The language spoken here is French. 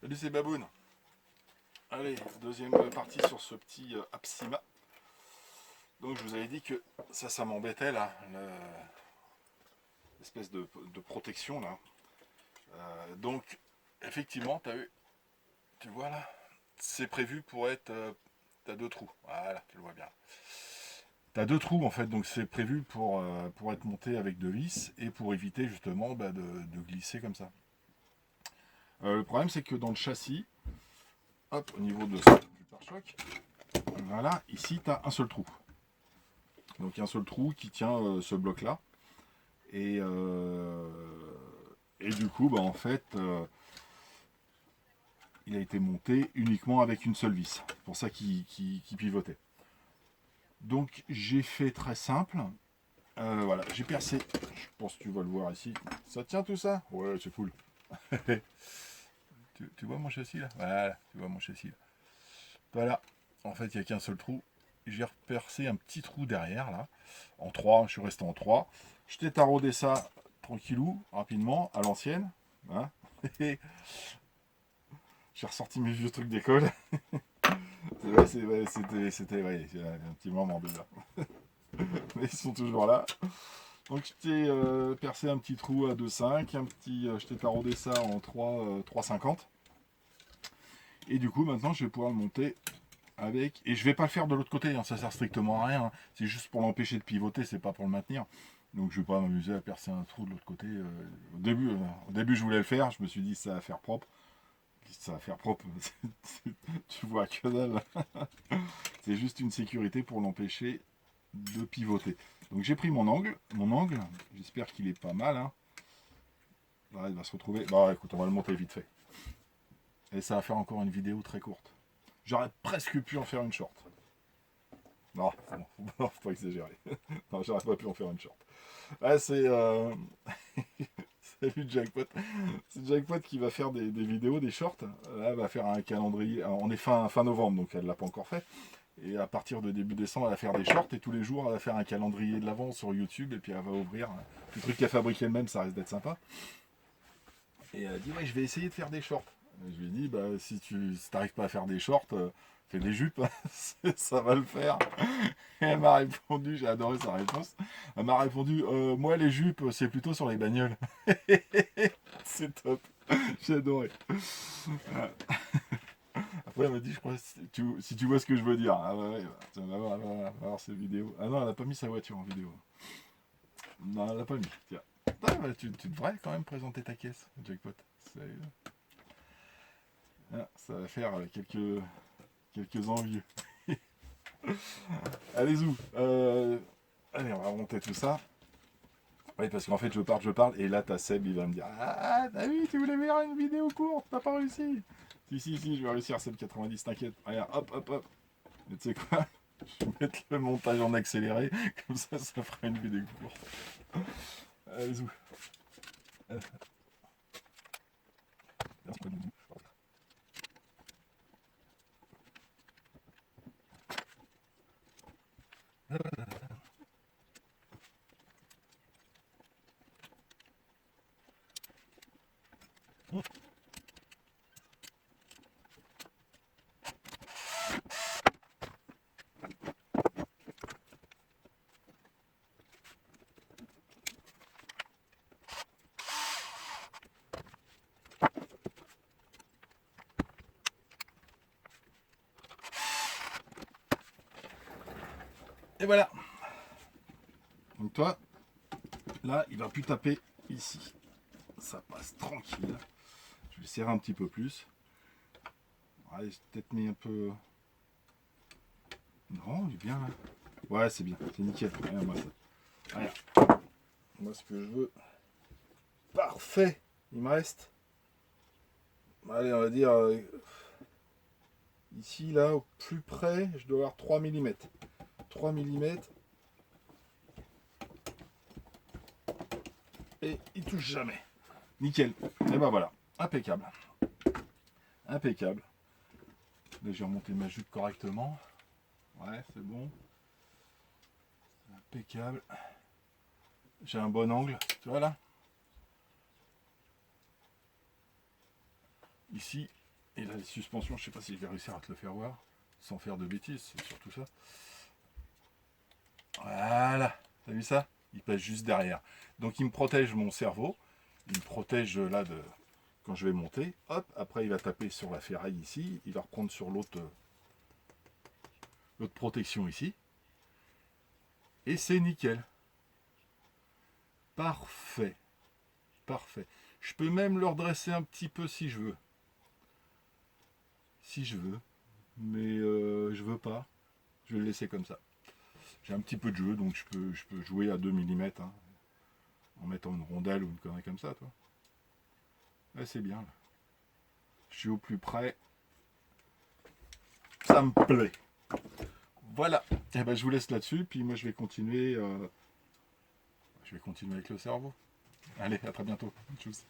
Salut, c'est Baboun. Allez, deuxième partie sur ce petit Apsima. Donc je vous avais dit que ça m'embêtait là, l'espèce de protection là. Donc effectivement, tu vois là, c'est prévu pour être, t'as deux trous. Voilà, tu le vois bien. T'as deux trous en fait, donc c'est prévu pour être monté avec deux vis et pour éviter justement de glisser comme ça. Le problème c'est que dans le châssis, hop, au niveau du pare-choc, voilà, ici tu as un seul trou. Donc un seul trou qui tient ce bloc là. Et, euh, et du coup, en fait, il a été monté uniquement avec une seule vis. C'est pour ça qu'il pivotait. Donc j'ai fait très simple. Voilà, j'ai percé. Je pense que tu vas le voir ici. Ça tient tout ça? Ouais, c'est cool. Tu vois mon châssis là? Voilà, tu vois mon châssis là. Voilà. En fait, il n'y a qu'un seul trou. J'ai repercé un petit trou derrière là. En 3, je suis resté en 3. Je t'ai taraudé ça tranquillou, rapidement, à l'ancienne. Hein. J'ai ressorti mes vieux trucs d'école. C'était un petit moment déjà. Mais ils sont toujours là. Donc je t'ai percé un petit trou à 2,5, je t'ai taraudé ça en 3,50. Et du coup maintenant je vais pouvoir le monter avec. Et je vais pas le faire de l'autre côté, hein, ça sert strictement à rien. Hein. C'est juste pour l'empêcher de pivoter, c'est pas pour le maintenir. Donc je vais pas m'amuser à percer un trou de l'autre côté. Au début je voulais le faire, je me suis dit ça va faire propre. Ça va faire propre, tu vois que dalle. C'est juste une sécurité pour l'empêcher de pivoter. Donc j'ai pris mon angle, j'espère qu'il est pas mal. Hein. Là, il va se retrouver. Bah écoute, on va le monter vite fait. Et ça va faire encore une vidéo très courte. J'aurais presque pu en faire une short. Non, bon, faut pas exagérer. Non, j'aurais pas pu en faire une short. Ah, c'est salut Jackpot. C'est Jackpot qui va faire des vidéos, des shorts. Là, elle va faire un calendrier. On est fin novembre, donc elle l'a pas encore fait. Et à partir de début décembre, elle va faire des shorts. Et tous les jours, elle va faire un calendrier de l'avant sur YouTube. Et puis elle va ouvrir. Le truc qu'elle fabrique elle-même, ça risque d'être sympa. Et elle a dit, ouais, je vais essayer de faire des shorts. Et je lui ai dit, bah, si tu n'arrives pas à faire des shorts, fais des jupes, ça va le faire. Et elle m'a répondu, j'ai adoré sa réponse. Elle m'a répondu, moi les jupes, c'est plutôt sur les bagnoles. C'est top. J'ai adoré. Après, elle m'a dit, je crois, si tu vois ce que je veux dire. Ah ouais, on va voir ces vidéos. Ah non, elle n'a pas mis sa voiture en vidéo. Non, elle n'a pas mis. Tiens. Ah, bah, tu devrais quand même présenter ta caisse, Jackpot. Ah, ça va faire quelques envieux. Allez, zou. Allez, on va remonter tout ça. Oui, parce qu'en fait, je parle, et là, t'as Seb, il va me dire, ah, t'as vu, tu voulais faire une vidéo courte, t'as pas réussi. Si, je vais réussir, Seb 90, t'inquiète. Regarde, hop. Mais tu sais quoi? Je vais mettre le montage en accéléré, comme ça fera une vidéo courte. Allez, zou. Et voilà. Donc toi, là, il va plus taper ici. Ça passe tranquille. Je vais serrer un petit peu plus. Ouais, j'ai peut-être mis un peu. Non, il est bien là. Ouais, c'est bien, c'est nickel. Regarde, moi ça. Regarde. Moi ce que je veux. Parfait. Il me reste. Allez, on va dire. Ici, là, au plus près, je dois avoir 3 mm. 3 mm. Et il touche jamais. Nickel. Et ben voilà. Impeccable. Impeccable. Là, j'ai remonté ma jupe correctement. Ouais, c'est bon. Impeccable. J'ai un bon angle. Tu vois là? Ici, Et là, les suspensions, je sais pas si je vais réussir à te le faire voir, sans faire de bêtises, c'est surtout ça. Voilà, t'as vu ça? Il passe juste derrière. Donc il me protège mon cerveau, il me protège là de quand je vais monter. Hop, après il va taper sur la ferraille ici, il va reprendre sur l'autre protection ici. Et c'est nickel. Parfait. Parfait. Je peux même le redresser un petit peu si je veux. Si je veux. Mais je veux pas. Je vais le laisser comme ça. J'ai un petit peu de jeu, donc je peux jouer à 2 mm hein, en mettant une rondelle ou une connerie comme ça, toi. Ouais, c'est bien. Là. Je suis au plus près. Ça me plaît. Voilà. Et ben, je vous laisse là-dessus, puis moi je vais continuer. Je vais continuer avec le cerveau. Allez, à très bientôt. Tchuss.